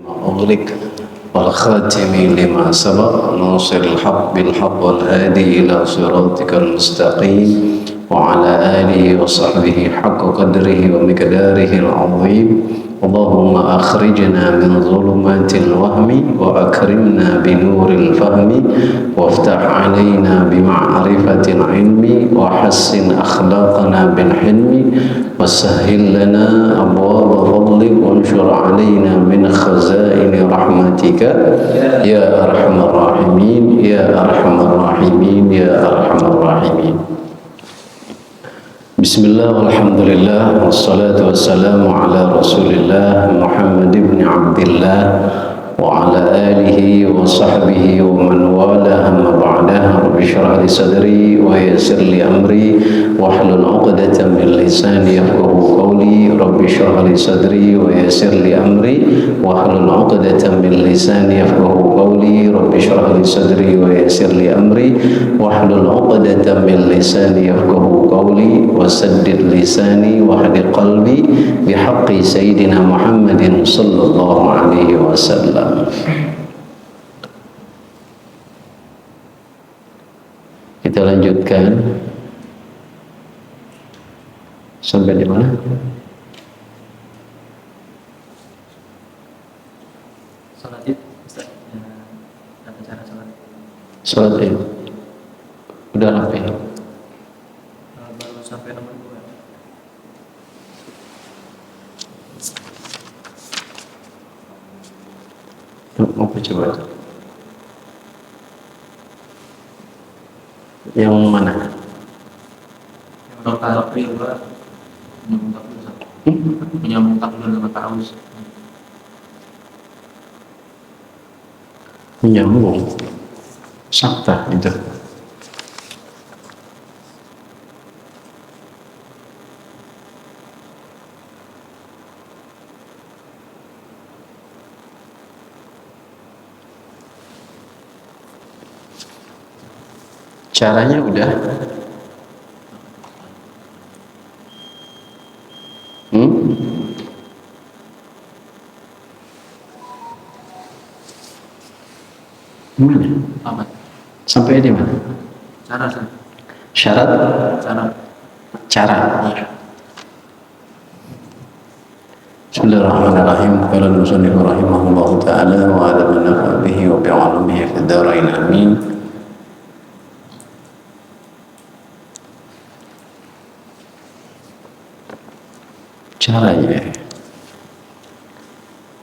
أغلق والخاتم لما سبق ناصر الحق بالحق والهادي إلى صراطك المستقيم وعلى آله وصحبه حق قدره ومقداره العظيم. اللهم أخرجنا من ظلمات الوهم وأكرمنا بنور الفهم وافتح علينا بمعرفة العلم وحسن أخلاقنا بالحلم وسهل لنا أبواب فضلك وانشر علينا من خزائن رحمتك يا أرحم الراحمين يا أرحم الراحمين يا أرحم الراحمين. Bismillah walhamdulillah wassalatu wassalamu ala rasulillah Muhammad ibn Abdillah wa ala alihi wa sahbihi wa man wala amma ba'dah. Rabbi shrah li sadri wa yassir li amri wahlul 'uqdatam min lisani yafqahu qawli. Rabbi shrah li sadri wa yassir li amri wahlul 'uqdatam min lisani yafqahu qawli. Rabbi shrah li sadri wa yassir li amri wahlul 'uqdatam min lisani yafqahu qawli wasaddid lisani wahdi qalbi bihaqqi sayyidina Muhammadin sallallahu alaihi wasallam. Kita lanjutkan sampai di mana? Salat Id, Ustaz. Tata cara salat. Salat Id. Udah sampai. Baru sampai nomor 2. Mau coba. Yang mana? Yang bakal kedua menyambung takbir, Ustaz. Menyambung takbir dengan ta'awuz. Menyambung. Sakta itu. Caranya udah. Mana? Apa? Sampai di mana? Cara, Ustaz. Syarat? Cara. Cara. Bismillahirrahmanirrahim. Qala al-musannif rahimahullahu ta'ala wa ala man nafa'a bihi wa bi'ulumihi fid dharain amin. Caranya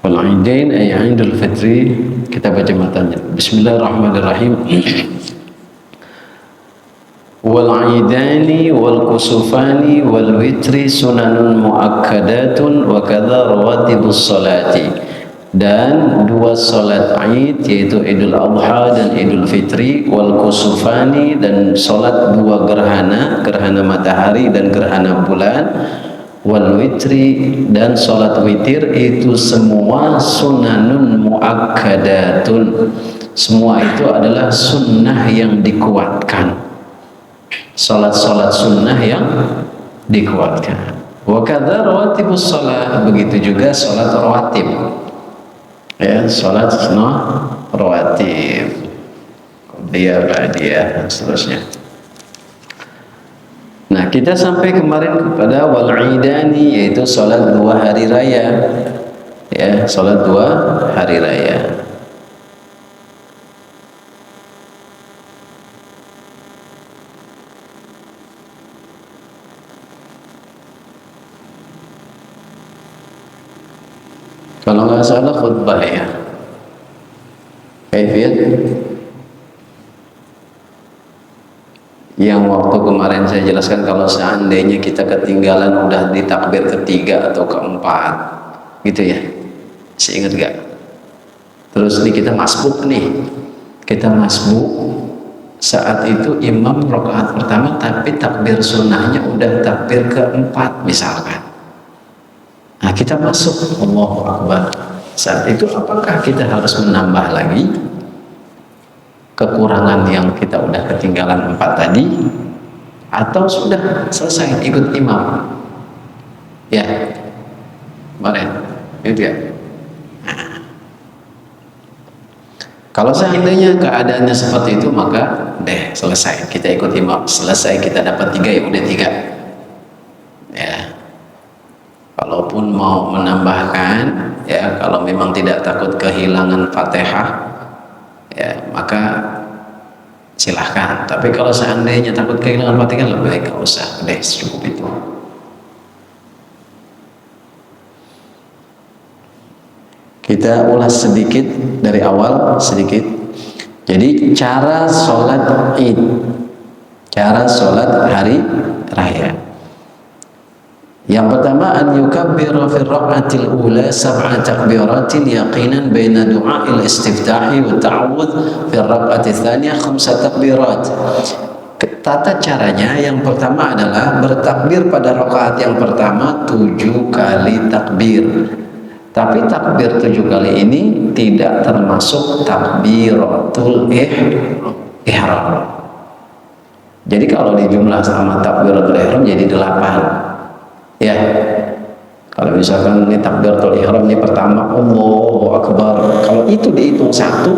wal-aidain ay 'indul fitri. Kita baca matanya. Bismillahirrahmanirrahim. Wal-aidani wal-kusufani wal-witri sunanun muakkadatun wa kadza rawatibus salati. Dan dua salat Id yaitu Idul Adha dan Idul Fitri, wal kusufani dan salat dua gerhana, gerhana matahari dan gerhana bulan, wal witri dan salat witir, itu semua sunanun muakkadatun. Semua itu adalah sunnah yang dikuatkan. Salat-salat sunnah yang dikuatkan. Wa kadza rawatibus shalah, begitu juga salat rawatib. Ya, salat sunnah rawatib. Qabliyah, ba'diyah dan seterusnya. Nah, kita sampai kemarin kepada wal-idani, yaitu salat dua hari raya. Ya, salat dua hari raya. Kalau nggak salah khutbah ya. Kaifiyat yang waktu kemarin saya jelaskan, kalau seandainya kita ketinggalan udah di takbir ketiga atau keempat gitu ya, masih ingat gak? Terus nih kita masbuk nih, kita masbuk saat itu imam rakaat pertama tapi takbir sunnahnya udah takbir keempat misalkan. Nah, kita masuk Allahu Akbar. Saat itu apakah kita harus menambah lagi kekurangan yang kita udah ketinggalan 4 tadi, atau sudah selesai ikut imam? Ya, kemarin itu ya. Nah, Kalau seandainya keadaannya seperti itu, maka deh selesai, kita ikut imam. Selesai kita dapat 3, ya udah 3. Ya. Kalaupun mau menambahkan, ya kalau memang tidak takut kehilangan Fatihah, ya maka silahkan. Tapi kalau seandainya takut kehilangan Fatihah, lebih baik nggak usah, deh cukup itu. Kita ulas sedikit dari awal sedikit. Jadi cara sholat Id, cara sholat hari raya. Yang pertama, an yukabbiru fi rak'atil ula sab'a takbiratin yaqinan baina du'a'il istiftahi wa ta'awudz fi rak'atil tsaniyah 5 takbirat. Tata caranya yang pertama adalah bertakbir pada rakaat yang pertama 7 kali takbir. Tapi takbir 7 kali ini tidak termasuk takbiratul ihram. Jadi kalau dijumlah sama takbiratul ihram jadi 8. Ya, kalau misalkan ini takbiratul ihram ini pertama Allahu Akbar, kalau itu dihitung 1,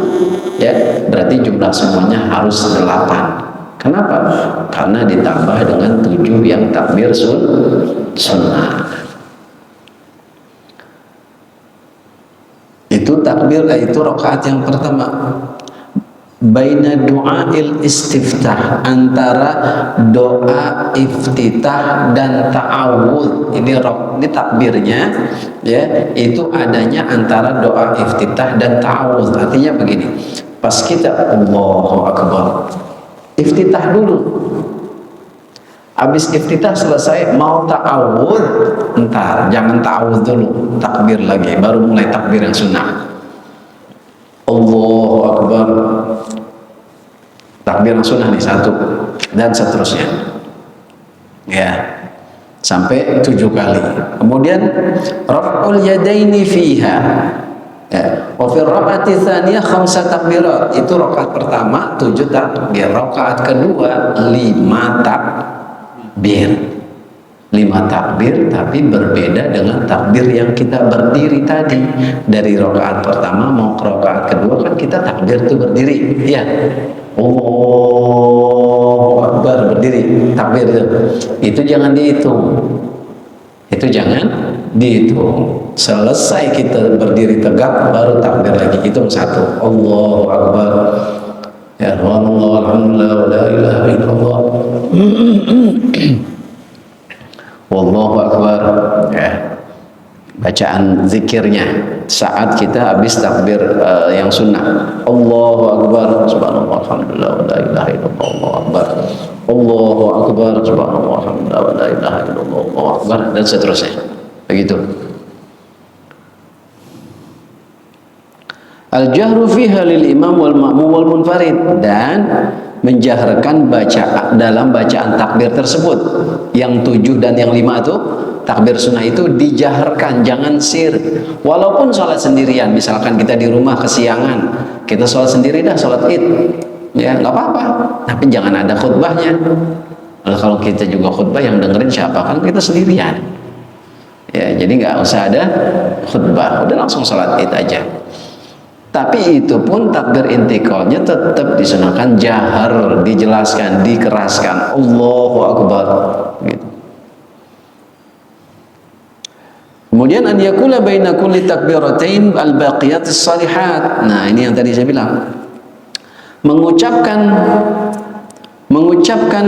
ya berarti jumlah semuanya harus 8. Kenapa? Karena ditambah dengan 7 yang takbir sunnah. Itu takbir, itu rakaat yang pertama. Baina du'ail istiftah, antara doa iftitah dan ta'awudz. Ini takbirnya, ya, itu adanya antara doa iftitah dan ta'awudz. Artinya begini, pas kita Allahu Akbar, iftitah dulu. Habis iftitah selesai mau ta'awudz, entar jangan ta'awudz dulu, takbir lagi, baru mulai takbir yang sunnah. Allahu Akbar, takbir yang sunnah nih 1, dan seterusnya, ya sampai 7 kali. Kemudian raf'ul yadaini fiha, ya, wa fi raka'ati tsaniyah 5 takbirat. Itu rakaat pertama 7 takbir, rakaat kedua 5 takbir. 5 takbir, tapi berbeda dengan takbir yang kita berdiri tadi. Dari rakaat pertama mau ke rakaat kedua kan kita takbir itu berdiri, ya. Allahu Akbar, berdiri, takbir itu jangan dihitung. Itu jangan dihitung. Selesai kita berdiri tegak baru takbir lagi, hitung 1. Allahu Akbar. Ya Allah, alhamdulillah, la ilaha illallah. Wallahu Akbar, ya. Bacaan zikirnya saat kita habis takbir yang sunnah. Allahu Akbar, subhanallah, alhamdulillah, la ilaha illallah, Allahu Akbar. Allahu Akbar, subhanallah, alhamdulillah, la ilaha illallah, Allahu Akbar, dan seterusnya. Begitu. Al-jahru fiha lil imam wal ma'mum wal munfarid, dan menjaharkan dalam bacaan takbir tersebut. Yang 7 dan yang 5 itu takbir sunnah itu dijaharkan, jangan sir. Walaupun sholat sendirian, misalkan kita di rumah kesiangan, kita sholat sendiri dah, sholat Id, ya nggak apa-apa, tapi jangan ada khutbahnya. Kalau kita juga khutbah, yang dengerin siapa? Kan kita sendirian, ya, jadi nggak usah ada khutbah, udah langsung sholat Id aja. Tapi itu pun takbir intiqalnya tetap disunahkan jahar, dijelaskan, dikeraskan, Allahu Akbar, gitu. Kemudian an yakula baina kulli takbiratain al-baqiyatis salihat. Nah, ini yang tadi saya bilang. Mengucapkan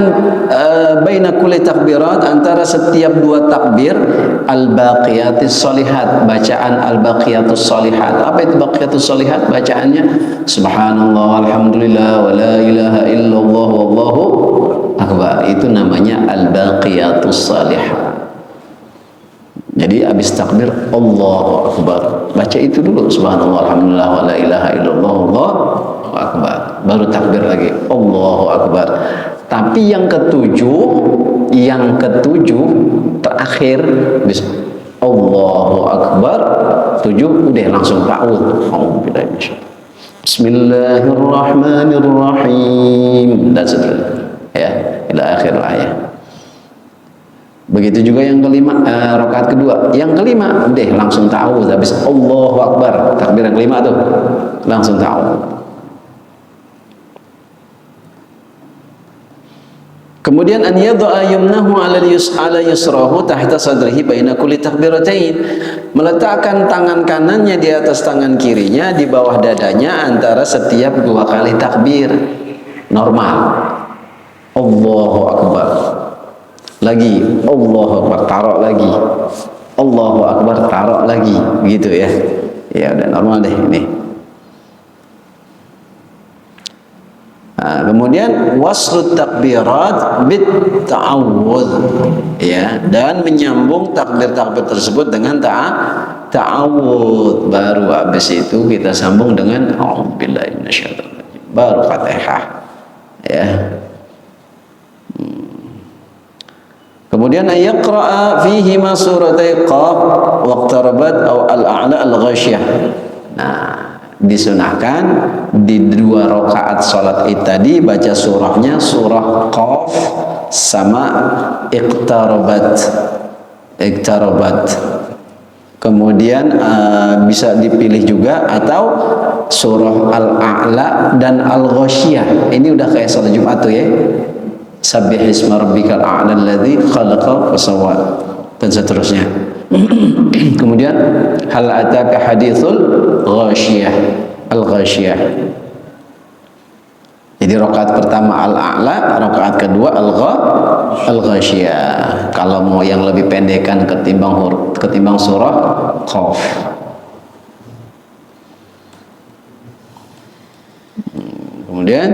baina kulli takbirat, antara setiap 2 takbir, al-baqiyatis salihat, bacaan al-baqiyatus salihat. Apa itu baqiyatus salihat? Bacaannya subhanallah, alhamdulillah, wa la ilaha illallah, wallahu akbar. Itu namanya al-baqiyatus salihat. Jadi habis takbir Allahu Akbar, baca itu dulu, subhanallah, alhamdulillah, wa la ilaha illallah, Allahu akbar, baru takbir lagi Allahu Akbar. Tapi yang ketujuh terakhir Allahu Akbar 7 udah langsung ta'awudz. Bismillahirrahmanirrahim, dan seterusnya, ya, ila akhir ayat. Begitu juga yang kelima, rakaat kedua. Yang kelima, deh langsung ta'awudz, habis Allahu Akbar, takbir yang kelima tuh langsung ta'awudz. Kemudian an yad'a yumnahu ala yusrahu tahta sadrihi baina kulli takbiratain. Meletakkan tangan kanannya di atas tangan kirinya di bawah dadanya antara setiap 2 kali takbir. Normal. Allahu akbar. Lagi Allahu akbar, taruh lagi. Allahu akbar, taruh lagi, gitu ya. Ya udah normal deh ini. Nah, kemudian waslut takbirat bit ta'awudz, ya, dan menyambung takbir-takbir tersebut dengan ta'awudz. Baru habis itu kita sambung dengan a'udzubillahi minasyaitonir rajim. Baru Fatihah, ya. Kemudian ayaqra'a fihi ma suratai qaf waqtarabat aw al-a'la al-ghasyiyah. Nah, disunahkan di 2 rakaat salat Id tadi baca surahnya surah Qaf sama iqtarabat. Kemudian bisa dipilih juga atau surah Al-A'la dan Al-Ghasyiyah. Ini udah kayak salat Jumat tuh ya. Sabbihisma rabbikal a'la alladzi khalaqa fasawwa dan seterusnya. Kemudian hal ataka hadithul ghasyiyah, al-ghasyiyah. Jadi rakaat pertama al-a'la, rakaat kedua al-ghasyiyah. Kalau mau yang lebih pendekan ketimbang surah Qaf. Kemudian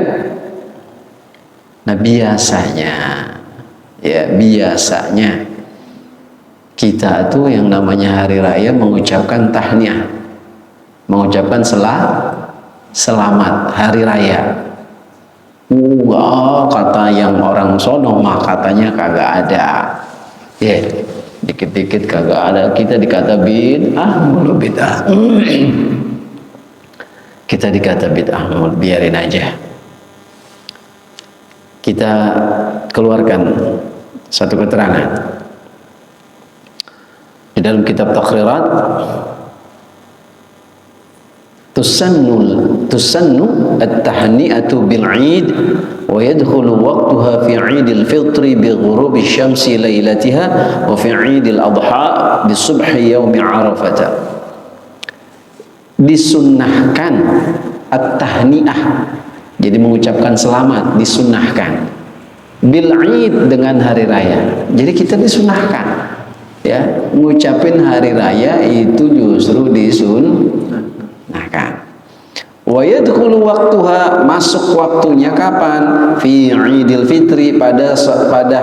nah biasanya kita tuh yang namanya hari raya mengucapkan tahniah, mengucapkan selamat hari raya. Kata yang orang sono mah katanya kagak ada. Ya, dikit-dikit kagak ada. Kita dikata bid'ah mulu bid'ah. Kita dikata bid'ah mulu, biarin aja. Kita keluarkan satu keterangan di dalam kitab Taqrirat. tusannu at-tahni'atu bil 'id wa yadkhulu waqtuha fi 'idil fitri bi ghurubi syamsi lailatiha wa fi 'idil adha bi subhi yaumi arafah. Disunnahkan at-tahni'ah, jadi mengucapkan selamat disunnahkan, bil 'id dengan hari raya. Jadi kita disunnahkan ya, ngucapin hari raya itu justru disunnahkan. Wa yadkhulu waqtuha, masuk waktunya kapan? Fi Idul Fitri, pada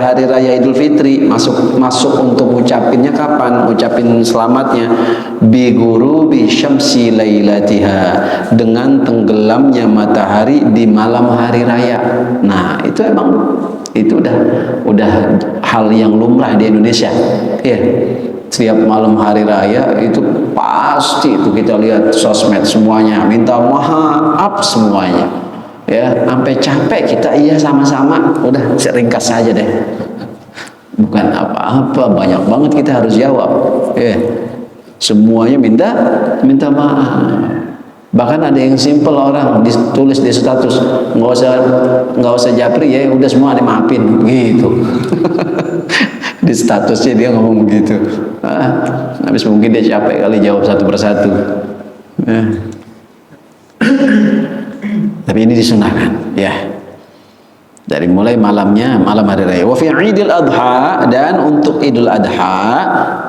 hari raya Idul Fitri, masuk untuk ngucapinnya kapan? Ngucapin selamatnya bi ghurubi syamsi lailatiha, dengan tenggelamnya matahari di malam hari raya. Nah, itu emang itu udah hal yang lumrah di Indonesia. Ya. Setiap malam hari raya itu pasti itu kita lihat sosmed semuanya minta maaf semuanya, ya, sampai capek kita iya sama-sama. Udah ringkas saja deh, bukan apa-apa, banyak banget kita harus jawab, ya, semuanya minta maaf. Bahkan ada yang simple, orang ditulis di status nggak usah japri ya, udah semua dimaafin gitu. Di statusnya dia ngomong begitu. Habis mungkin dia capek kali jawab satu persatu. Tapi ini disunahkan, ya. Dari mulai malam hari raya. Wa fi Idul Adha, dan untuk Idul Adha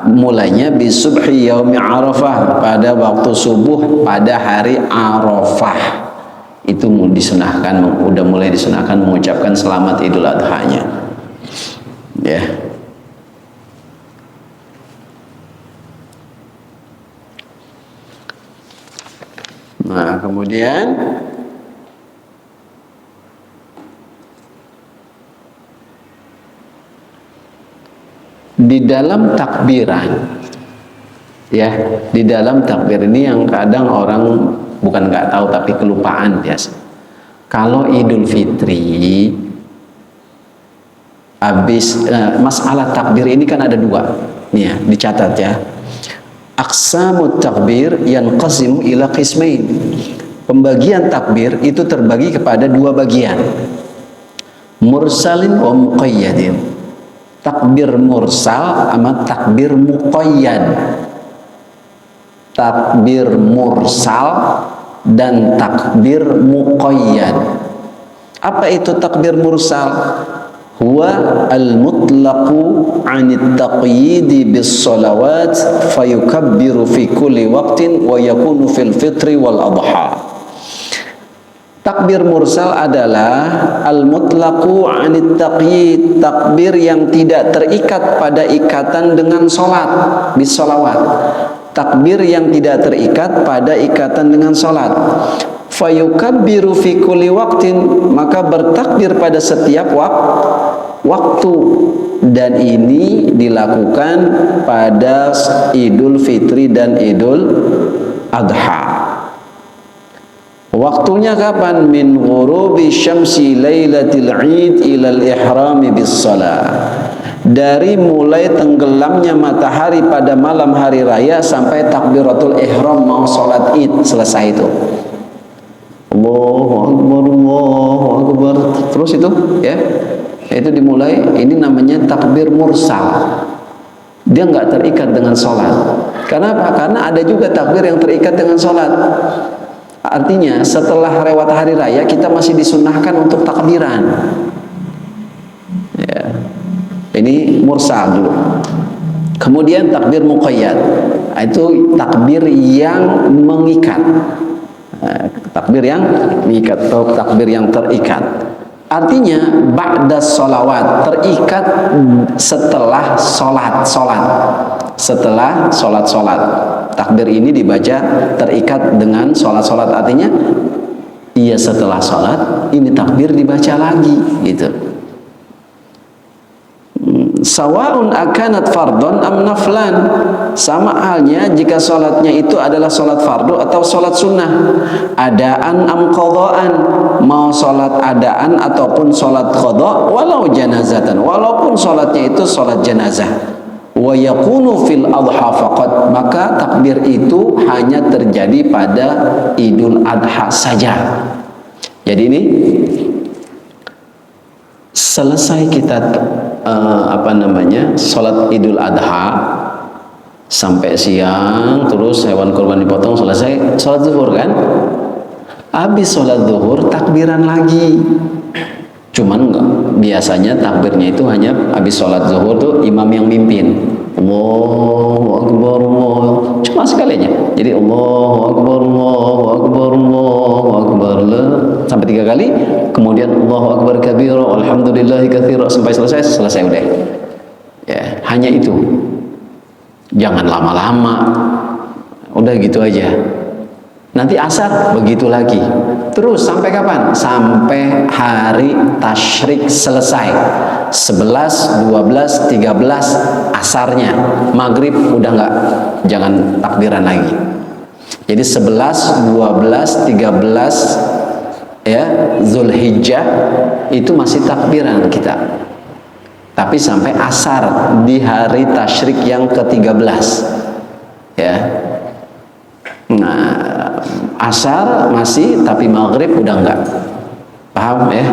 mulainya bi subhi yaumi Arafah, pada waktu subuh pada hari Arafah. Itu disunahkan, udah mulai disunahkan mengucapkan selamat Idul Adha-nya. Ya. Nah, kemudian di dalam takbiran, ya, di dalam takbir ini yang kadang orang bukan nggak tahu tapi kelupaan biasa. Kalau Idul Fitri habis masalah takbir ini kan ada dua, nih ya, dicatat ya. Aqsamut takbir yanqasimu ila qismain. Pembagian takbir itu terbagi kepada dua bagian. mursalin wa muqayyadin. Takbir mursal sama takbir muqayyad. Takbir mursal dan takbir muqayyad. Apa itu takbir mursal? Huwa al-mutlaqu 'anit taqyidi bis salawat fayukabbiru fi kulli waqtin wa yakunu fil fitri wal adha. Takbir mursal adalah al-mutlaqu 'anit taqyid, takbir yang tidak terikat pada ikatan dengan salat, bis salawat. Takbir yang tidak terikat pada ikatan dengan salat. Fayukabbiru fi kulli waqtin, maka bertakbir pada setiap waktu, dan ini dilakukan pada Idul Fitri dan Idul Adha. Waktunya kapan? Min ghurubi syamsi lailatul Id ilal ihrami bis shalah. Dari mulai tenggelamnya matahari pada malam hari raya sampai takbiratul ihram mau salat Id selesai itu. Allahu Akbar, Allahu Akbar. Terus itu ya. Itu dimulai, ini namanya takbir mursal. Dia nggak terikat dengan sholat. Kenapa? Karena ada juga takbir yang terikat dengan sholat. Artinya setelah lewat hari raya kita masih disunahkan untuk takbiran. Ya. Ini mursal dulu. Kemudian takbir muqayyad. Itu takbir yang mengikat. Takbir yang mengikat atau takbir yang terikat. Artinya ba'da sholawat, terikat setelah sholat. Setelah sholat. Takbir ini dibaca terikat dengan sholat. Artinya iya, setelah sholat ini takbir dibaca lagi gitu. Sawa'un akanat fardhon am naflan. Sama halnya jika sholatnya itu adalah sholat fardu atau sholat sunnah. Adaan am qadhaan, mau sholat adaan ataupun sholat qadha, walau janazatan, walaupun sholatnya itu sholat jenazah. Wa yakunu fil adha faqat, maka takbir itu hanya terjadi pada Idul Adha saja. Jadi ini selesai kita sholat Idul Adha sampai siang, terus hewan kurban dipotong, selesai sholat zuhur kan. Habis sholat zuhur takbiran lagi. Cuman enggak, biasanya takbirnya itu hanya habis sholat zuhur tuh imam yang mimpin. Allahu Akbar, Allah. Cuma sekalinya. Jadi Allahu Akbar, Allahu Akbar, Allahu Akbar, sampai 3 kali. Kemudian Allahu Akbar kabira, alhamdulillahi katsira, sampai selesai udah. Ya, hanya itu. Jangan lama-lama. Udah gitu aja. Nanti asar begitu lagi. Terus sampai kapan? Sampai hari tasyrik selesai. 11, 12, 13 asarnya. Maghrib udah enggak, jangan takbiran lagi. Jadi 11, 12, 13 ya, Zulhijjah itu masih takbiran kita. Tapi sampai asar di hari tasyrik yang ke-13. Ya. Nah, asar masih, tapi maghrib udah enggak. Paham ya?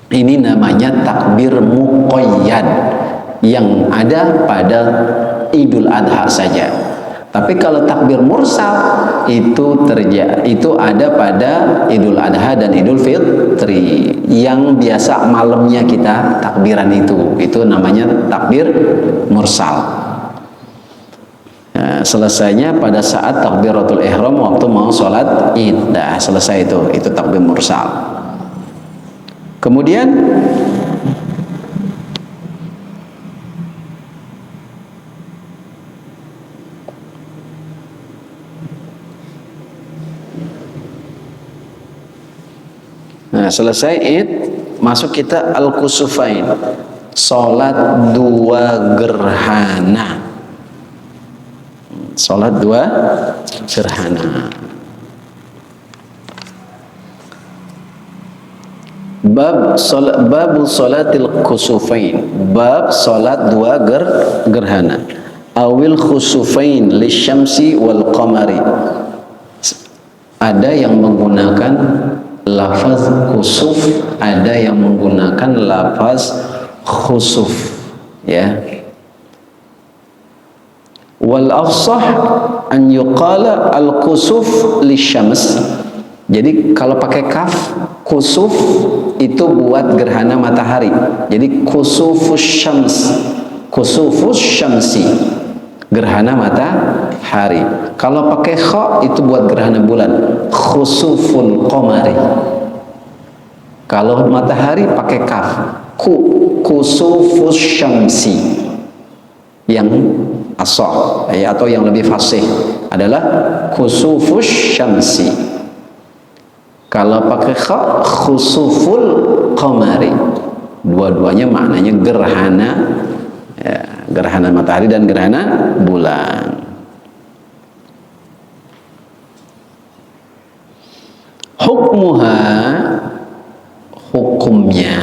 Ini namanya takbir muqayyad yang ada pada Idul Adha saja. Tapi kalau takbir mursal itu ada pada Idul Adha dan Idul Fitri, yang biasa malamnya kita takbiran itu namanya takbir mursal. Nah, selesainya pada saat takbiratul ihram waktu mau sholat Id. Nah, selesai itu takbir mursal. Kemudian selesai Id, masuk kita al-kusufain, sholat 2 gerhana. Sholat 2 gerhana. Babu sholatil kusufain, bab sholat 2 gerhana. Awil khusufain lisyamsi wal qamari. Ada yang menggunakan lafaz kusuf, ada yang menggunakan lafaz khusuf, ya. Wal afsah an yuqala al kusuf lisyams. Jadi kalau pakai kaf, kusuf itu buat gerhana matahari. Jadi kusufus syams, kusufus syamsi, gerhana matahari. Kalau pakai kha itu buat gerhana bulan, khusuful qamari. Kalau matahari pakai kaf, kusufus syamsi. Yang asah, ya, atau yang lebih fasih adalah kusufus syamsi. Kalau pakai kha, khusuful qamari. Dua-duanya maknanya gerhana, ya, gerhana matahari dan gerhana bulan. Hukmuha, hukumnya,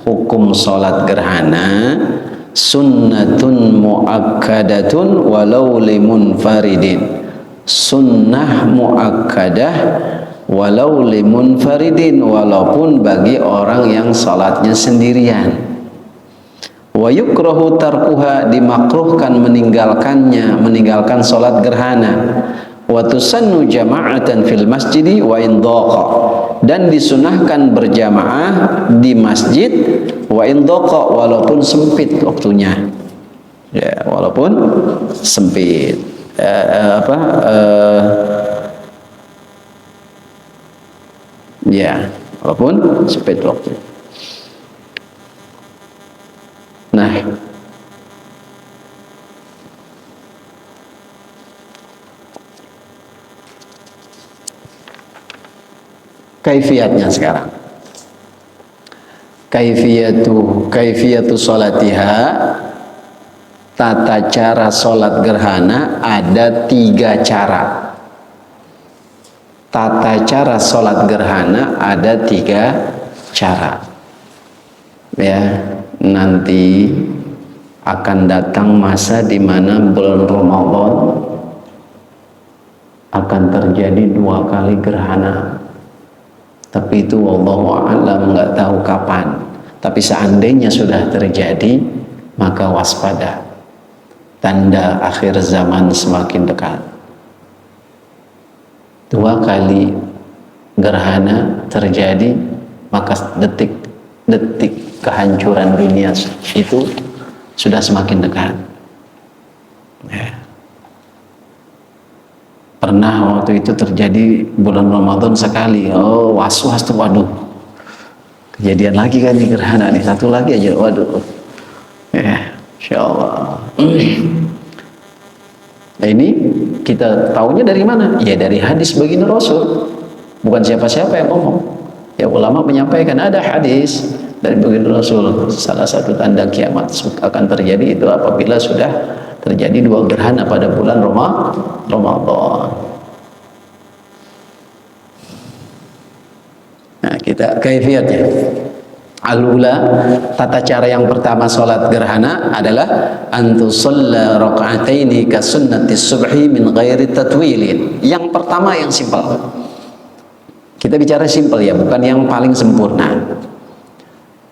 hukum sholat gerhana, sunnatun muakkadatun walau limunfaridin. Sunnah muakkadah walau limunfaridin, walaupun bagi orang yang salatnya sendirian. Wa yukrahu tarkuha, dimakruhkan meninggalkannya, meninggalkan salat gerhana. Wa tusannu jama'atan fil masjidi wa in dhaqa, dan disunahkan berjamaah di masjid wa in dhaqa, walaupun sempit waktunya, ya, walaupun sempit, ya, walaupun sempit waktu. Nah, kaifiatnya sekarang. Kaifiyatu sholatiha, tata cara sholat gerhana ada 3 cara. Tata cara sholat gerhana ada 3 cara. Ya, nanti akan datang masa di mana bulan Ramadan akan terjadi 2 kali gerhana. Tapi itu wallahu a'lam, nggak tahu kapan. Tapi seandainya sudah terjadi, maka waspada. Tanda akhir zaman semakin dekat. 2 kali gerhana terjadi, maka detik-detik kehancuran dunia itu sudah semakin dekat. Ya. Pernah waktu itu terjadi bulan Ramadan sekali, was-was tuh, waduh, kejadian lagi kan nih gerhana nih, satu lagi aja, waduh, ya, insyaallah. Nah, ini kita taunya dari mana? Ya dari hadis baginda Rasul, bukan siapa-siapa yang ngomong. Ya ulama menyampaikan ada hadis dari baginda Rasul, salah satu tanda kiamat akan terjadi itu apabila sudah terjadi 2 gerhana pada bulan Ramadan. Nah, kita kaifiatnya. Al-ula, tata cara yang pertama salat gerhana adalah antusalla raka'ataini ka sunnati subhi min ghairi tatwilin. Yang pertama yang simpel. Kita bicara simpel ya, bukan yang paling sempurna.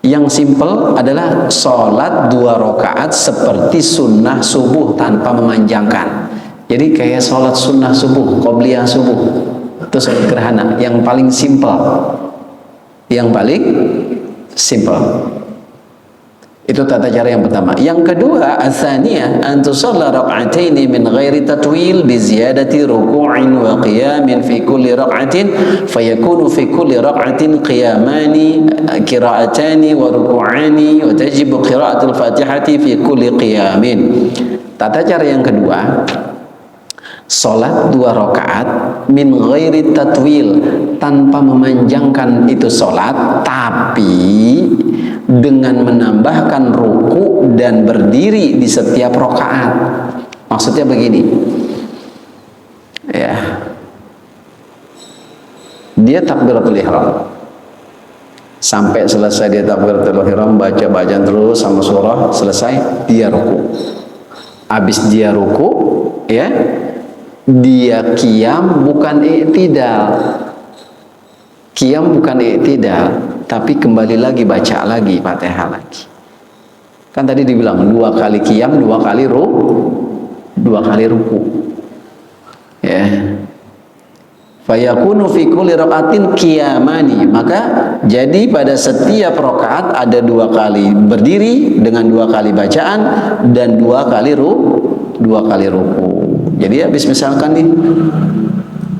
Yang simpel adalah sholat 2 rakaat seperti sunnah subuh tanpa memanjangkan. Jadi kayak sholat sunnah subuh, qobliyah subuh, itu sholat gerhana yang paling simpel, yang paling simpel. Itu tata cara yang pertama. Yang kedua, ats-tsaniyah an tusalla rak'ataini min ghairi tatwil bi ziyadati ruku'in wa qiyamin fi kulli rak'atin fayakunu fi kulli rak'atin qiyamani qira'atani wa ruku'ani wa tajibu qira'atul Fatihati fi kulli qiyamin. Tata cara yang kedua, salat 2 rakaat min ghairi tatwil, tanpa memanjangkan itu salat, tapi dengan menambahkan ruku dan berdiri di setiap rakaat. Maksudnya begini, ya, dia takbiratul ihram, sampai selesai dia takbiratul ihram, baca terus sama surah, selesai dia ruku. Habis dia ruku, ya, dia qiyam, bukan i'tidal. Qiyam bukan i'tidal, tapi kembali lagi baca lagi Fatihah lagi. Kan tadi dibilang 2 kali qiyam, 2 kali ruku. Ya. Fayakunu fi kulli rakaatin qiyamani, maka jadi pada setiap rakaat ada 2 kali berdiri dengan 2 kali bacaan dan 2 kali ruku. Jadi habis misalkan nih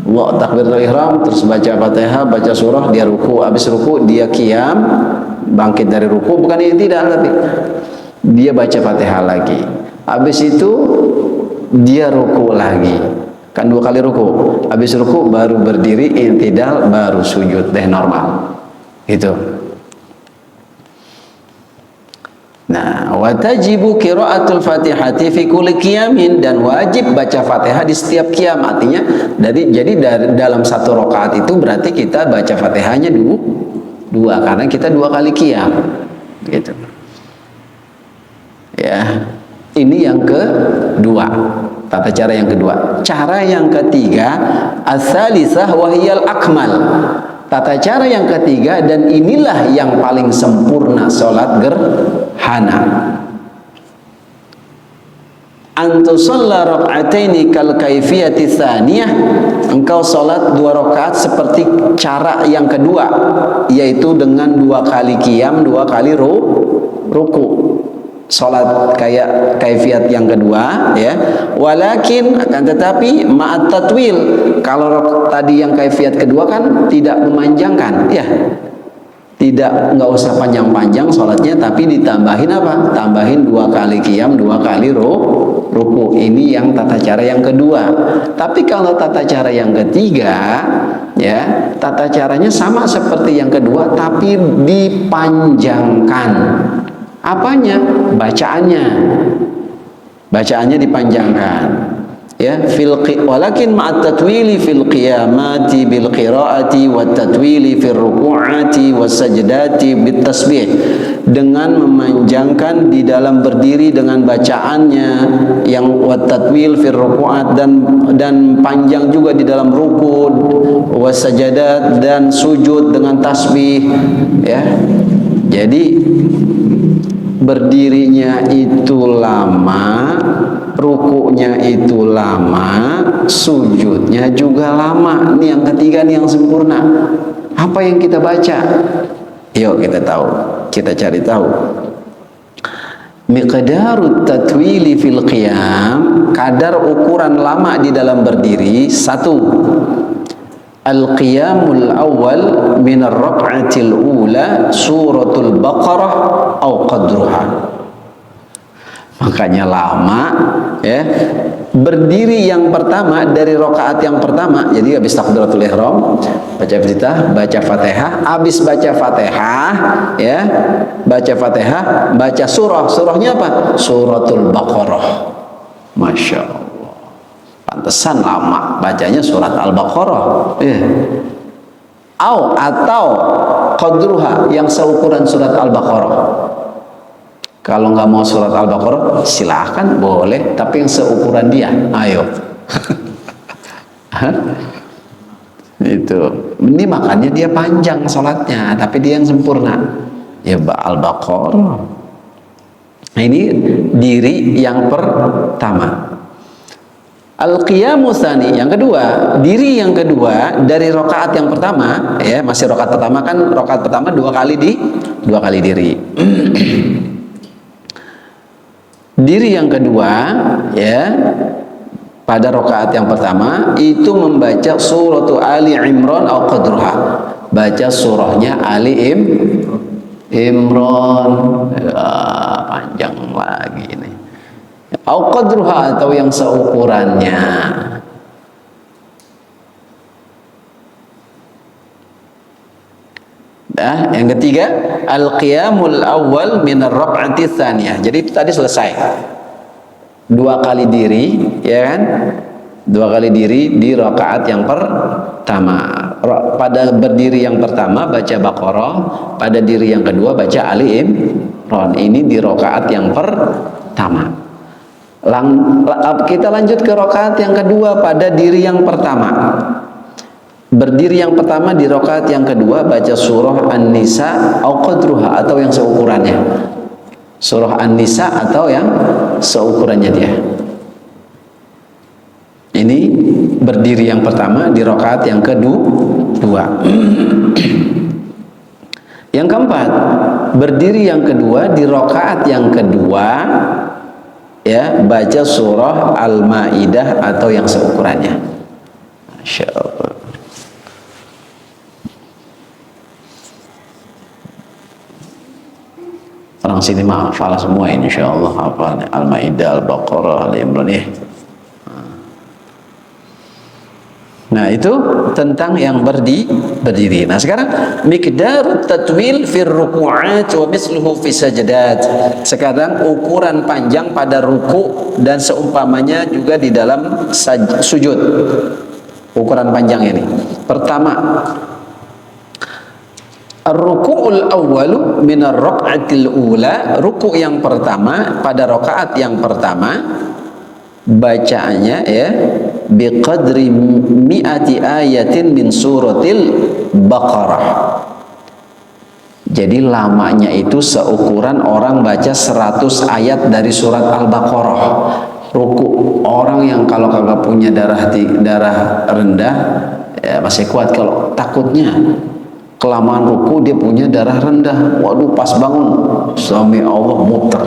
Allah takbiratul ihram terus baca Fatihah, baca surah, dia ruku, habis ruku dia qiyam, bangkit dari ruku, bukan ini tidak, tapi dia baca Fatihah lagi. Habis itu dia ruku lagi. Kan 2 kali ruku. Habis ruku baru berdiri i'tidal, baru sujud deh normal. Gitu. Nah, watajibu qiraatul Fatihati fi kulli qiyamin, dan wajib baca Fatihah di setiap qiyam. Artinya dari dalam 1 rakaat itu berarti kita baca Fatihahnya 2 karena kita 2 kali qiyam. Gitu. Ya. Ini yang kedua. Tata cara yang kedua. Cara yang ketiga, ats-tsalisah wa hiyal akmal. Tata cara yang ketiga, dan inilah yang paling sempurna salat gerhana. Antusalla rak'ataini kal kaifiyati tsaniyah. Engkau salat 2 rakaat seperti cara yang kedua, yaitu dengan 2 kali qiyam, 2 kali ruku. Salat kayak kaifiat yang kedua, ya. Walakin akan tetapi ma'at tatwil. Kalau tadi yang kaifiat kedua kan tidak memanjangkan, ya. Enggak usah panjang-panjang salatnya, tapi ditambahin apa? Tambahin 2 kali qiyam, 2 kali ruku. Ini yang tata cara yang kedua. Tapi kalau tata cara yang ketiga, ya, tata caranya sama seperti yang kedua tapi dipanjangkan. Apanya? Bacaannya dipanjangkan, ya. Walakin ma'at tatwili fil qiyamati bil qiraati wat tatwili fil ruku'ati was sajdati bit tasbih, dengan memanjangkan di dalam berdiri dengan bacaannya yang wat tatwil fil ruku'at, dan panjang juga di dalam ruku, was sajadat, dan sujud dengan tasbih, ya. Jadi berdirinya itu lama, rukunya itu lama, sujudnya juga lama. Ini yang ketiga nih yang sempurna. Apa yang kita baca? Yuk kita tahu, kita cari tahu. Miqdarut tatwili fil qiyam, kadar ukuran lama di dalam berdiri. 1. Al-qiyamul awal min ar-rak'atil ula suratul Baqarah au qadruha. Makanya lama, ya. Berdiri yang pertama dari rakaat yang pertama. Jadi habis takbiratul ihram, baca Iftitah, baca Fatihah, habis baca Fatihah, ya. Baca Fatihah, baca surah. Surahnya apa? Suratul Baqarah. Masya Allah. Pantesan lama bacanya surat Al-Baqarah, ya. Atau qadruha, yang seukuran surat Al-Baqarah. Kalau nggak mau surat Al-Baqarah silahkan, boleh, tapi yang seukuran dia. Ayo. Itu. Ini makanya dia panjang sholatnya, tapi dia yang sempurna. Ya Al-Baqarah. Nah, ini diri yang pertama. Al-qiyamu tsani, yang kedua, diri yang kedua dari rakaat yang pertama, ya, masih rakaat pertama kan, rakaat pertama 2 kali diri. Diri yang kedua, ya, pada rakaat yang pertama itu membaca surah Ali Imran atau qadruha. Baca surahnya Ali Imran. Panjang lagi ini. Au qadruha, atau yang seukurannya. Nah, yang ketiga, al-qiyamul awal min ar-rak'ati tsaniyah. Jadi itu tadi selesai. 2 kali diri, ya kan? 2 kali diri di rakaat yang pertama. Pada berdiri yang pertama baca Baqarah, pada diri yang kedua baca Ali Imran. Ini di rakaat yang pertama. Kita lanjut ke rakaat yang kedua pada diri yang pertama. Berdiri yang pertama di rakaat yang kedua baca surah An-Nisa au qadruha atau yang seukurannya. Surah An-Nisa atau yang seukurannya dia. Ini berdiri yang pertama di rakaat yang kedua. Yang keempat, berdiri yang kedua di rakaat yang kedua ya, baca surah Al-Maidah atau yang seukurannya. Masya Allah. Orang sini mah hafal semua insyaallah, hafal Al-Maidah, Al-Baqarah, Al-Imran ya. Nah, itu tentang yang berdiri. Nah, sekarang miqdarut tatwil fir ruku'at wa misluhu fi sajadat. Sekarang ukuran panjang pada ruku dan seumpamanya juga di dalam sujud. Ukuran panjang ini. Pertama, ar-ruku'ul awwalu min ar-rak'atil ula, ruku' yang pertama pada rakaat yang pertama bacaannya ya biqadri mi'ati ayatin min suratil Baqarah. Jadi lamanya itu seukuran orang baca 100 ayat dari surat Al-Baqarah. Ruku, orang yang kalau kagak punya darah rendah ya masih kuat, kalau takutnya kelamaan ruku dia punya darah rendah, waduh pas bangun sami Allah muter,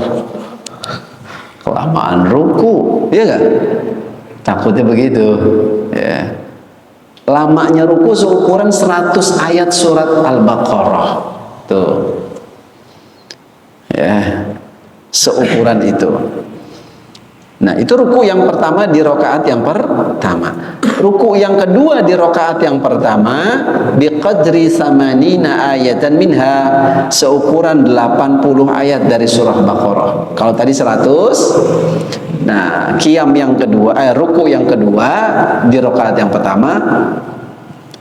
kelamaan ruku, ya gak? Takutnya begitu ya. Lamanya ruku seukuran 100 ayat surat Al-Baqarah tuh ya, seukuran itu. Nah, itu ruku yang pertama di rakaat yang pertama. Ruku yang kedua di rakaat yang pertama biqadri samanina ayatan minha, seukuran 80 ayat dari surah Baqarah. Kalau tadi 100. Nah, qiyam yang kedua, ruku yang kedua di rakaat yang pertama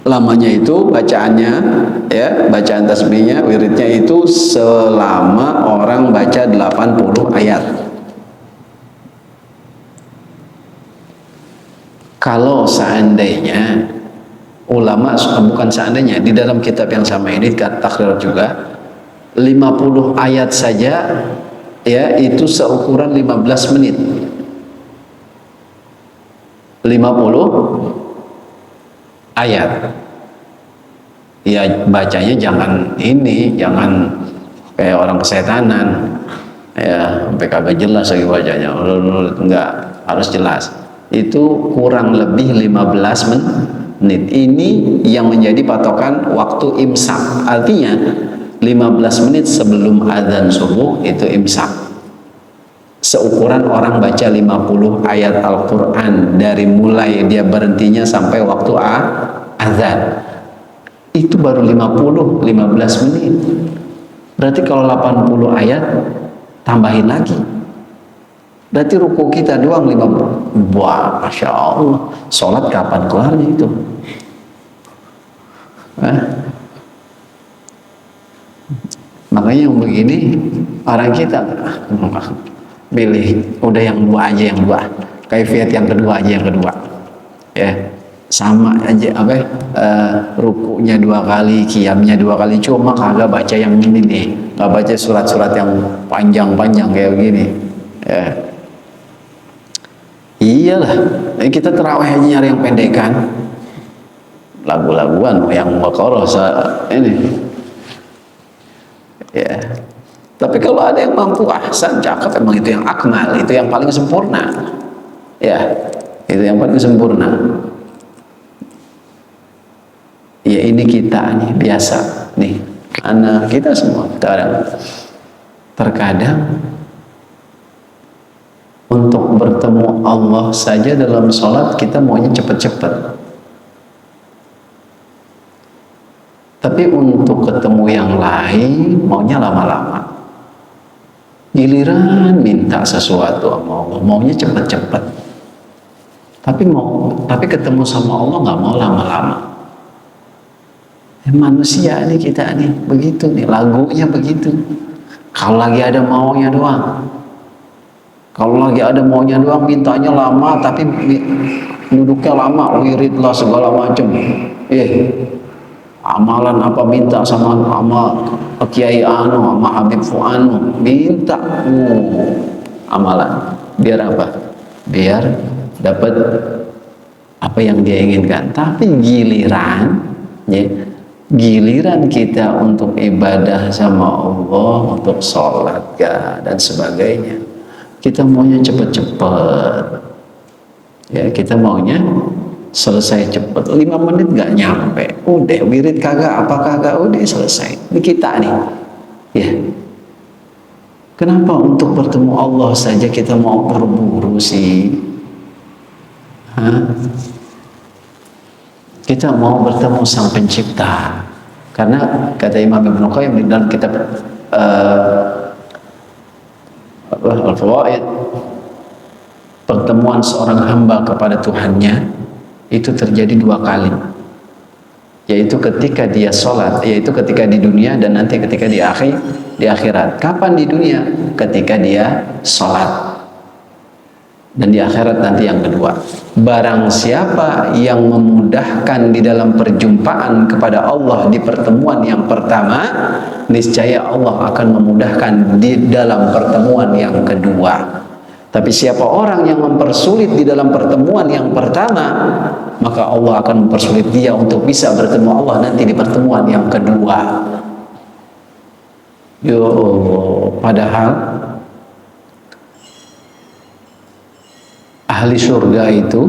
lamanya itu bacaannya ya, bacaan tasbihnya, wiridnya itu selama orang baca 80 ayat. Kalau seandainya ulama, bukan seandainya, di dalam kitab yang sama ini takrir juga 50 ayat saja ya itu seukuran 15 menit. 50 ayat ya, bacanya jangan kayak orang kesetanan ya, sampai kagak jelas lagi bacanya. Enggak, harus jelas. Itu kurang lebih 15 menit. Ini yang menjadi patokan waktu imsak. Artinya 15 menit sebelum azan subuh itu imsak. Seukuran orang baca 50 ayat Al-Quran dari mulai dia berhentinya sampai waktu azan. Itu baru 15 menit. Berarti kalau 80 ayat tambahin lagi. Berarti ruku kita doang 50. Wah, Masya Allah. Sholat kapan kelarnya itu? Makanya yang begini orang kita pilih udah yang dua aja, yang dua. Kaifiat yang kedua aja, yang kedua. Ya, sama aja rukunya 2 kali, qiyamnya 2 kali, cuma kagak baca yang ini nih. Nggak baca surat-surat yang panjang-panjang kayak begini. Ya. Iyalah, kita terawih aja nyari yang pendekan, lagu-laguan yang Baqarah ini ya. Tapi kalau ada yang mampu ahsan, cakep, emang itu yang akmal, itu yang paling sempurna ya, itu yang paling sempurna ya. Ini kita nih biasa nih, anak kita semua terkadang untuk bertemu Allah saja dalam sholat kita maunya cepet-cepet, tapi untuk ketemu yang lain maunya lama-lama. Giliran minta sesuatu sama Allah maunya cepet-cepet, tapi ketemu sama Allah nggak mau lama-lama. Manusia nih kita nih begitu nih, lagunya begitu. Kalau lagi ada maunya doang, mintanya lama, tapi duduknya lama, wirid lah segala macam. Amalan apa minta sama Kiai Anu, sama Habib Fuanu, minta amalan. Biar apa? Biar dapat apa yang dia inginkan. Tapi giliran, ya, giliran kita untuk ibadah sama Allah, untuk sholat dan sebagainya, kita maunya cepat-cepat. Ya, kita maunya selesai cepat. 5 menit gak nyampe, udah wirid kagak, apa kagak, udah selesai. Ini kita nih, ya. Kenapa untuk bertemu Allah saja kita mau berburu sih? Kita mau bertemu Sang Pencipta. Karena kata Imam Ibnu Qayyim di dalam kitab Al-Fawaid, pertemuan seorang hamba kepada Tuhannya itu terjadi 2 kali, yaitu ketika dia sholat, yaitu ketika di dunia, dan nanti ketika di akhirat. Kapan di dunia? Ketika dia sholat, dan di akhirat nanti yang kedua. Barang siapa yang memudahkan di dalam perjumpaan kepada Allah di pertemuan yang pertama, niscaya Allah akan memudahkan di dalam pertemuan yang kedua. Tapi siapa orang yang mempersulit di dalam pertemuan yang pertama, maka Allah akan mempersulit dia untuk bisa bertemu Allah nanti di pertemuan yang kedua. Padahal ahli surga itu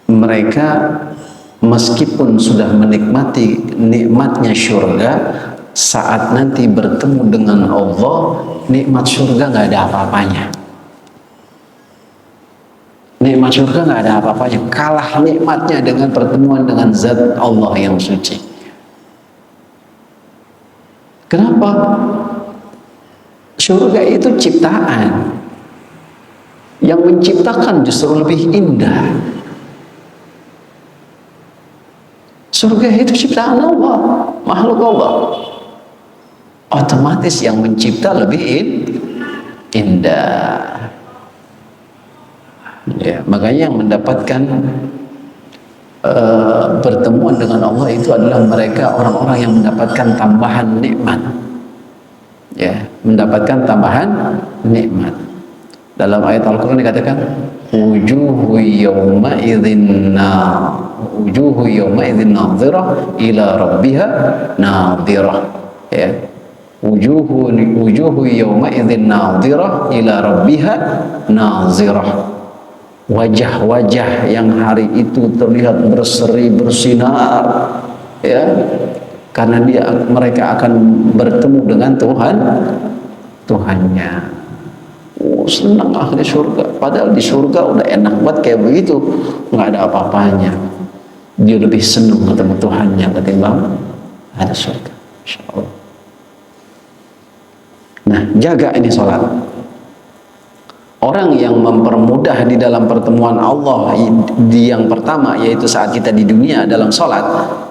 mereka meskipun sudah menikmati nikmatnya surga, saat nanti bertemu dengan Allah, nikmat surga nggak ada apa-apanya. Nikmat surga nggak ada apa-apanya, kalah nikmatnya dengan pertemuan dengan zat Allah yang suci. Kenapa? Surga itu ciptaan. Yang menciptakan justru lebih indah. Surga itu ciptaan Allah, makhluk Allah. Otomatis yang mencipta lebih indah. Ya, makanya yang mendapatkan pertemuan dengan Allah itu adalah mereka orang-orang yang mendapatkan tambahan nikmat. Ya, mendapatkan tambahan nikmat. Dalam ayat Al-Quran dikatakan wujuhu yawma idzin nadhirah ila rabbiha nadhirah. Ya, wujuhu yawma idzin nadhirah ila rabbiha nadhirah. Wajah-wajah yang hari itu terlihat berseri bersinar, ya, karena mereka akan bertemu dengan Tuhannya. Senang ahli surga, padahal di surga udah enak banget kayak begitu, nggak ada apa-apanya. Dia lebih senang ketemu Tuhannya ketimbang ada surga, insya Allah. Nah, jaga ini sholat. Orang yang mempermudah di dalam pertemuan Allah di yang pertama, yaitu saat kita di dunia dalam sholat,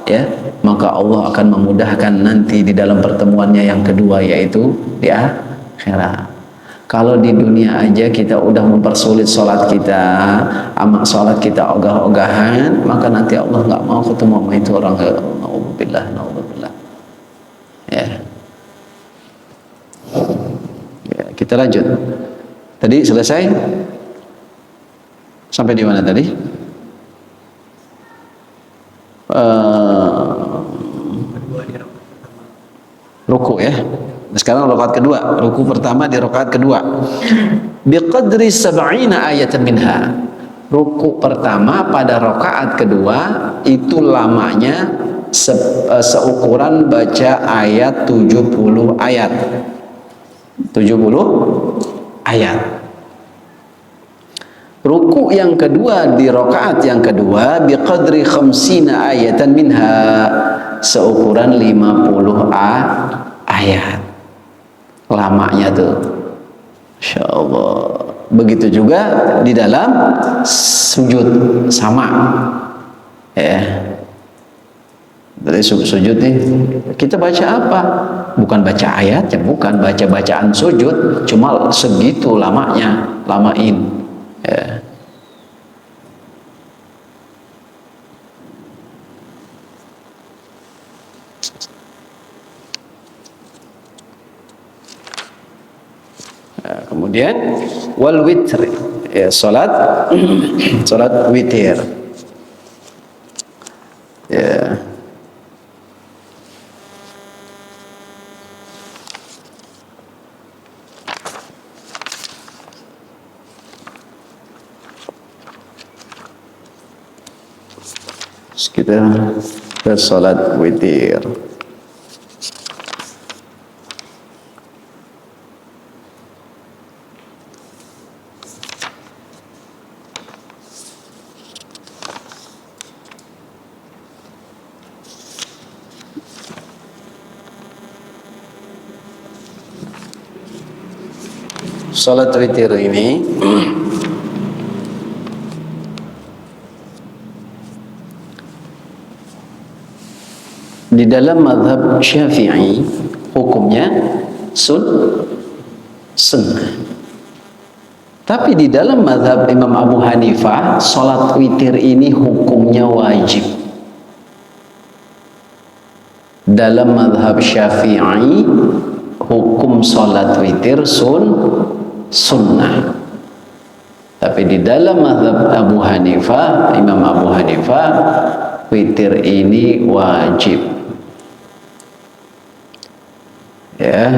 ya, maka Allah akan memudahkan nanti di dalam pertemuannya yang kedua, yaitu di akhirat. Kalau di dunia aja kita udah mempersulit sholat kita, amak sholat kita ogah-ogahan, maka nanti Allah nggak mau ketemu sama itu orang. Na'udzubillah. Ya, kita lanjut. Tadi selesai? Sampai di mana tadi? Ruku ya. Nah, sekarang rakaat kedua. Ruku pertama di rakaat kedua. Biqadri sab'ina ayatan minha. Ruku pertama pada rakaat kedua itu lamanya seukuran baca ayat 70 ayat. 70 ayat. Ruku yang kedua di rakaat yang kedua biqadri khamsina ayatan minha, seukuran 50 ayat. Lamanya tuh, Masya Allah. Begitu juga di dalam sujud sama, ya. Dari sujud nih, kita baca apa? Bukan baca ayatnya, bukan baca bacaan sujud, cuma segitu lamanya, lamain. Ya. Nah, kemudian wal witr, ya, salat salat witir. Ya. Kita bersolat witir. Salat witir ini di dalam mazhab Syafi'i hukumnya sunnah. Tapi di dalam mazhab Imam Abu Hanifah, salat witir ini hukumnya wajib. Dalam mazhab Syafi'i, hukum salat witir sunnah. Tapi di dalam mazhab Abu Hanifah, Imam Abu Hanifah, witir ini wajib. Ya.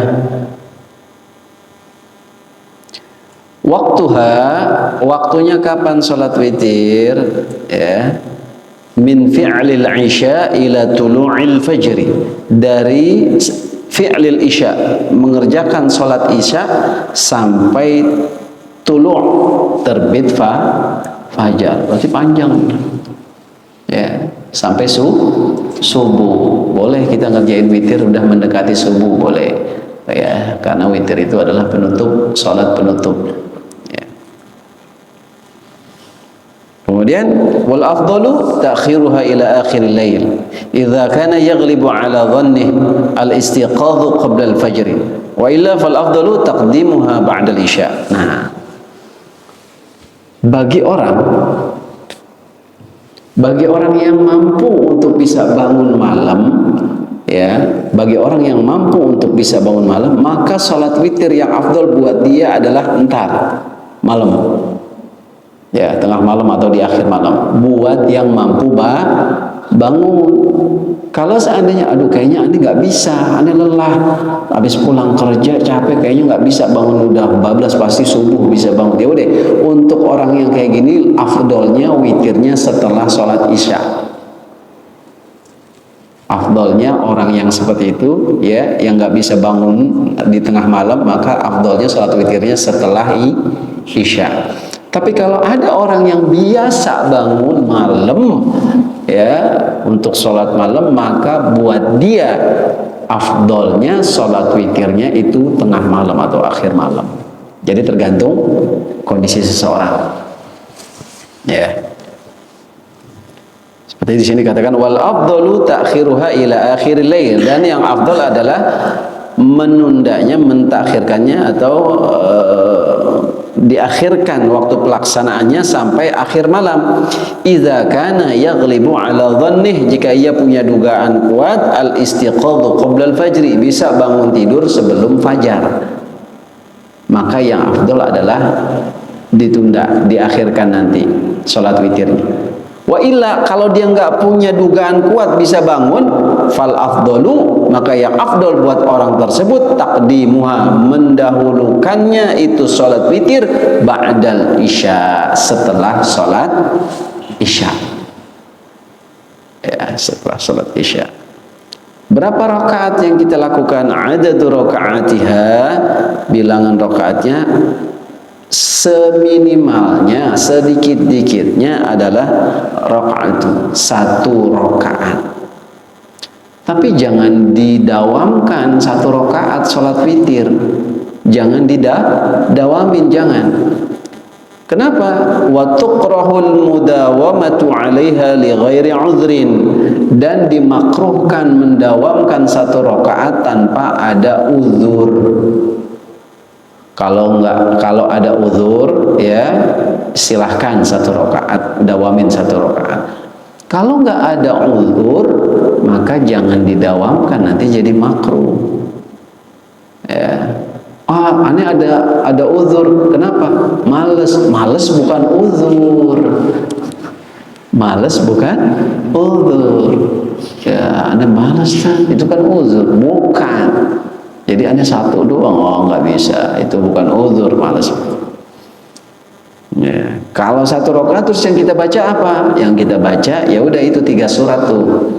Waktunya kapan salat witir? Ya. Min fi'lil isya ila tulu'il fajri. Dari fi'lil isya, mengerjakan salat isya sampai tulu' terbit fajar. Berarti panjang. Ya, sampai subuh. Boleh kita ngerjain witir udah mendekati subuh, boleh. Ya, karena witir itu adalah penutup, salat penutup. Ya. Kemudian wal afdalu ta'khiruha ila akhiril lail idza kana yaghlibu ala dhanni al istiqadhu qabla al fajr wa illa fal afdalu taqdimuha ba'da al isya. Nah, bagi orang yang mampu untuk bisa bangun malam, ya, bagi orang yang mampu untuk bisa bangun malam, maka salat witir yang afdal buat dia adalah entar malam, ya, tengah malam atau di akhir malam, buat yang mampu bangun. Kalau seandainya aduh kayaknya Anda nggak bisa, Anda lelah, habis pulang kerja capek, kayaknya nggak bisa bangun, udah bablas pasti subuh bisa bangun, ya udah, untuk orang yang kayak gini afdolnya witirnya setelah sholat isya. Afdolnya orang yang seperti itu, ya, yang nggak bisa bangun di tengah malam, maka afdolnya sholat witirnya setelah isya. Tapi kalau ada orang yang biasa bangun malam, ya, untuk sholat malam, maka buat dia afdolnya sholat witirnya itu tengah malam atau akhir malam. Jadi tergantung kondisi seseorang. Ya. Seperti di sini katakan wal afdalu ta'khiruha ila akhiril lail, dan yang afdal adalah menundanya, mentakhirkannya atau diakhirkan waktu pelaksanaannya sampai akhir malam. Idza kana yaghlibu ala dhannih, jika ia punya dugaan kuat al istiqadhu qabla al fajri, bisa bangun tidur sebelum fajar, maka yang afdal adalah ditunda, diakhirkan nanti salat witirnya. Wa illa, kalau dia nggak punya dugaan kuat bisa bangun, fal afdalu, maka yang afdal buat orang tersebut taqdimuha, mendahulukannya itu salat witir ba'dal isya, setelah salat isya. Ya, setelah salat isya. Berapa rakaat yang kita lakukan? Adadu rakaatiha, bilangan rakaatnya seminimalnya, sedikit-dikitnya adalah rakaat, satu rakaat. Tapi jangan didawamkan satu rakaat sholat witir, jangan didawamin, jangan. Kenapa? Wa tuqrahul mudawamatu 'alaiha li ghairi 'udhrin, dan dimakruhkan mendawamkan satu rakaat tanpa ada uzur. Kalau ada uzur, ya silahkan satu rakaat, dawamin satu rakaat. Kalau nggak ada uzur, maka jangan didawamkan, nanti jadi makruh. Ya. Ini ada uzur. Kenapa? Males bukan uzur. Males bukan uzur. Ya, Anda malas kan? Itu kan uzur, bukan. Jadi Anda satu doang, nggak bisa. Itu bukan uzur, malas. Ya. Kalau satu rakaat terus yang kita baca apa? Yang kita baca ya udah itu 3 surat tuh.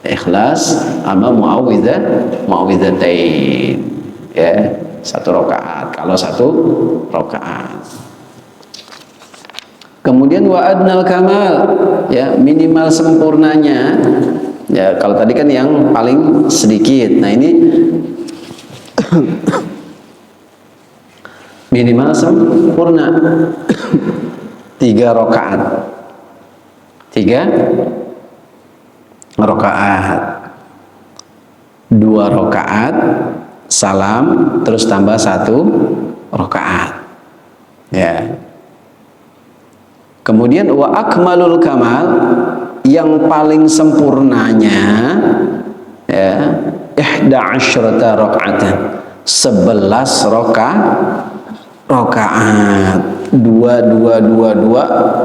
Ikhlas sama muawwidzatain. Ya, satu rakaat. Kalau satu rakaat. Kemudian wa adnal kamal, ya minimal sempurnanya. Ya kalau tadi kan yang paling sedikit. Nah ini minimal sempurna 3 rakaat. 3 rakaat. 2 rakaat salam terus tambah 1 rakaat. Ya. Kemudian wa akmalul kamal, yang paling sempurnanya ya 11 rakaatan, 11 rakaat, 2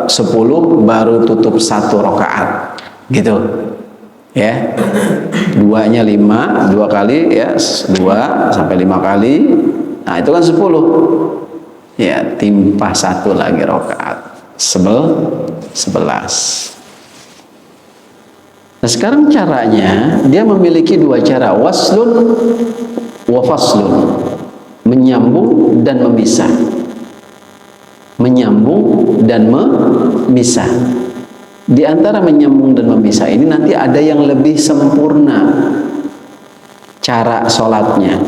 10 baru tutup 1 rakaat gitu ya. 2-nya 5, 2 kali ya, 2 sampai 5 kali, nah itu kan 10 ya, timpah 1 lagi rakaat, 11. Nah sekarang caranya, dia memiliki 2 cara, waslun wa faslun, menyambung dan memisah. Menyambung dan memisah. Di antara menyambung dan memisah ini nanti ada yang lebih sempurna cara sholatnya.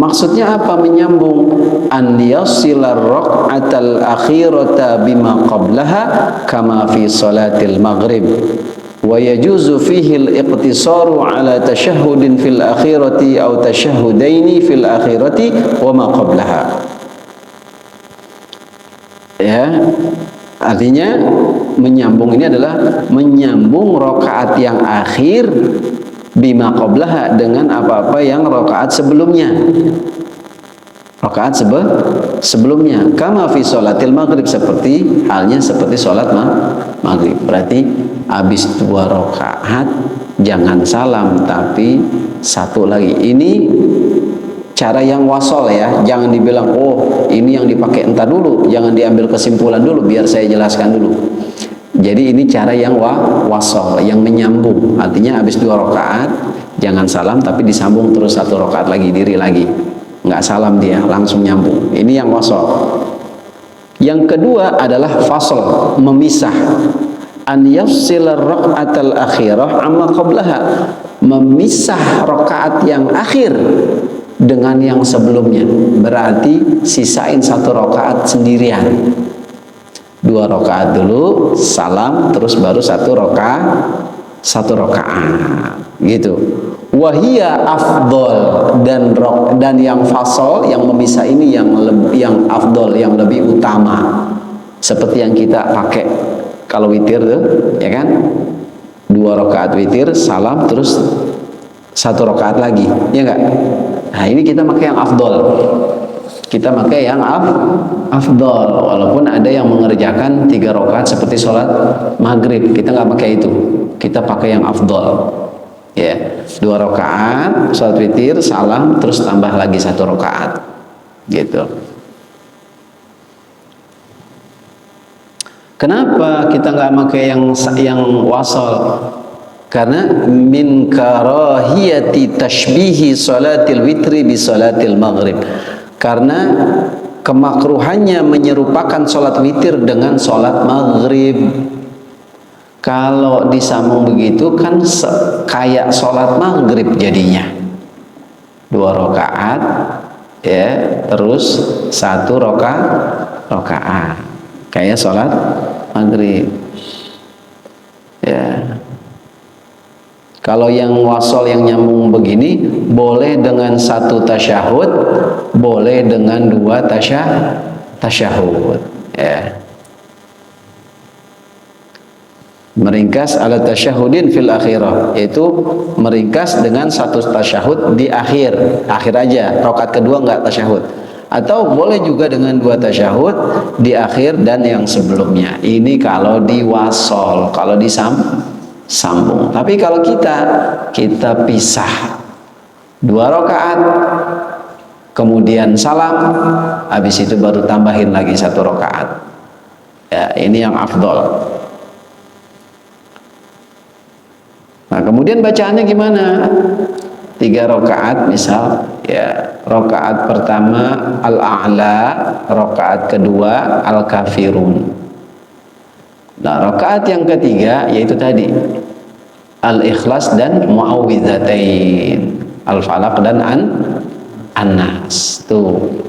Maksudnya apa menyambung? An yasilar rak'atal akhirata bima qablaha kama fi salatil maghrib. Wa yajuzu fihi al-iqtisaru ala tashahhudin fil akhirati aw tashahhudaini fil akhirati wa ma qablaha. Ya, artinya menyambung ini adalah menyambung rakaat yang akhir bima qablaha dengan apa-apa yang rakaat sebelumnya. Rakaat sebelumnya kama fi sholatil maghrib, seperti halnya seperti sholat maghrib. Berarti habis 2 rakaat jangan salam tapi 1 lagi. Ini cara yang wasol ya, jangan dibilang oh ini yang dipakai entar dulu, jangan diambil kesimpulan dulu, biar saya jelaskan dulu. Jadi ini cara yang wasol, yang menyambung. Artinya habis 2 rakaat jangan salam tapi disambung terus 1 rakaat lagi, diri lagi. Nggak salam dia, langsung nyambung. Ini yang wasol. Yang kedua adalah fasl, memisah. An yafsila rak'atal akhirah amma qablaha, memisah rakaat yang akhir dengan yang sebelumnya. Berarti sisain 1 rakaat sendirian. 2 rakaat dulu, salam, terus baru 1 rakaat gitu. Wahia afdol, dan yang fasol, yang memisah ini yang afdol, yang lebih utama, seperti yang kita pakai kalau witir tuh ya kan, 2 rakaat witir, salam, terus 1 rakaat lagi, ya enggak? Nah ini kita pakai yang afdol, kita pakai yang afdol, walaupun ada yang mengerjakan 3 rakaat seperti sholat maghrib, kita nggak pakai itu, kita pakai yang afdol. Ya, 2 rakaat sholat witir, salam, terus tambah lagi 1 rakaat gitu. Kenapa kita nggak pakai yang wasol? Karena min karahiyati tashbihi sholatil witri bi sholatil maghrib, karena kemakruhannya menyerupakan sholat witir dengan sholat maghrib. Kalau disambung begitu kan kayak sholat maghrib jadinya. 2 rakaat ya, terus 1 rakaat kayak sholat maghrib ya. Kalau yang wasol yang nyambung begini boleh dengan satu tasyahud, boleh dengan dua tasyahud. Ya. Meringkas ala tasyahudin fil akhirah, yaitu meringkas dengan satu tasyahud di akhir aja, rakaat kedua enggak tasyahud. Atau boleh juga dengan dua tasyahud di akhir dan yang sebelumnya. Ini kalau di wasol, kalau sambung. Tapi kalau kita pisah 2 rakaat, kemudian salam, habis itu baru tambahin lagi 1 rakaat. Ya, ini yang afdol. Nah, kemudian bacaannya gimana? 3 rakaat misal, ya, rakaat pertama Al-A'la, rakaat kedua Al-Kafirun. Nah, rakaat yang ketiga yaitu tadi Al-Ikhlas dan Mu'awwidzatain, Al-Falaq dan An-Nas. Tuh.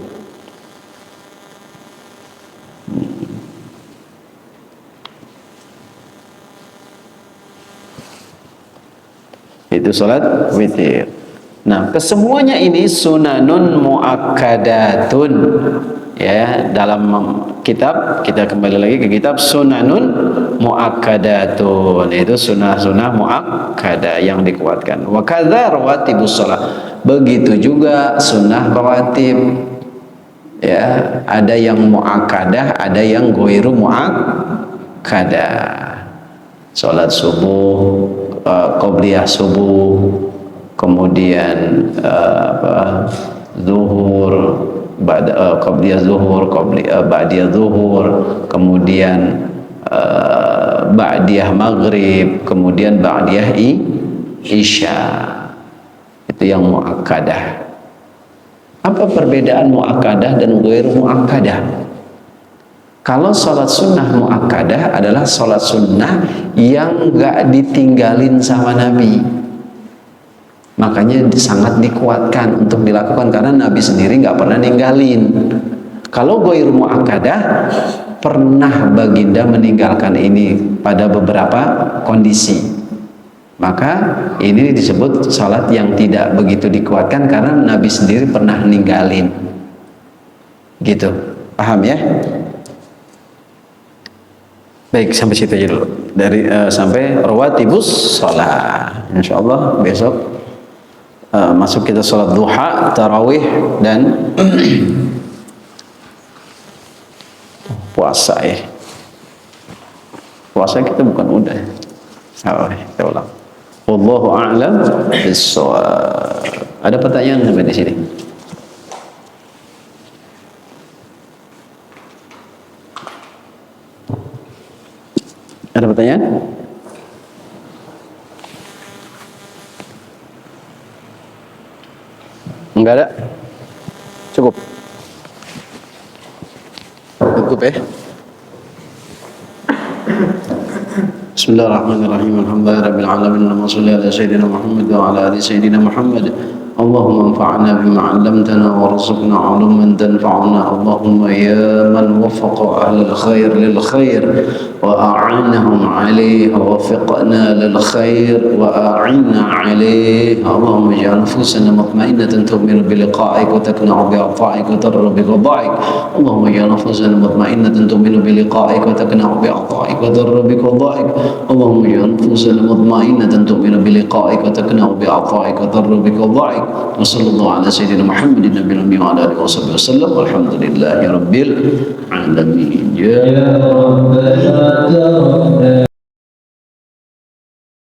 Itu salat witir. Nah, kesemuanya ini sunanun muakkadatun. Ya, dalam kitab kita kembali lagi ke kitab Sunanun Muakkadatun, itu sunnah-sunnah muakkadah yang dikuatkan. Wa kadza rawatibus shalah, begitu juga sunnah rawatib. Ya, ada yang muakkadah, ada yang ghairu muakkadah. Salat subuh, qobliyah subuh, kemudian zuhur, qabliyah zuhur, ba'diyah zuhur, kemudian ba'diyah maghrib, kemudian ba'diyah isya. Itu yang muakkadah. Apa perbedaan muakkadah dan ghairu muakkadah? Kalau sholat sunnah muakkadah adalah sholat sunnah yang gak ditinggalin sama Nabi. Makanya sangat dikuatkan untuk dilakukan karena Nabi sendiri nggak pernah ninggalin. Kalau ghairu muakkadah, pernah baginda meninggalkan ini pada beberapa kondisi. Maka ini disebut salat yang tidak begitu dikuatkan karena Nabi sendiri pernah ninggalin. Gitu, paham ya? Baik, sampai situ aja dulu. Dari sampai rawatibus shalah. Insyaallah besok masuk kita sholat duha, tarawih, dan puasa ya. Puasa kita bukan udah. Kita ulang. Wallahu a'lam bishawab. Ada pertanyaan sampai di sini? Ada pertanyaan? Enggak ada? Cukup? Cukup ya? Bismillahirrahmanirrahim. Alhamdulillahirabbil alamin. Allahumma shalli ala sayyidina Muhammad wa ala ali sayyidina Muhammad. Allahumma anfa'na bima 'allamtana warzuqna 'uluman tanfa'una. Allahumma ya man waffaqa ahlal khair lil khair wa a'anahum 'alayhi wa waffiqna lil khair wa a'inna 'alayhi. Allahumma ij'al nufusana mutma'innatan tu'minu bi liqa'ik wa takna'u bi 'ata'ik wa tarra bi qada'ik. Allahumma ij'al nufusana mutma'innatan tu'minu bi liqa'ik wa takna'u bi 'ata'ik wa tarra bi qada'ik. Allahumma ij'al nufusana mutma'innatan tu'minu bi liqa'ik wa takna'u bi 'ata'ik wa tarra bi qada'ik. Wa sallallahu ala sayyidina Muhammadin nabiyil ummi wa ala alihi wa sahbihi wasallam. Walhamdulillahi rabbil alamin. Ya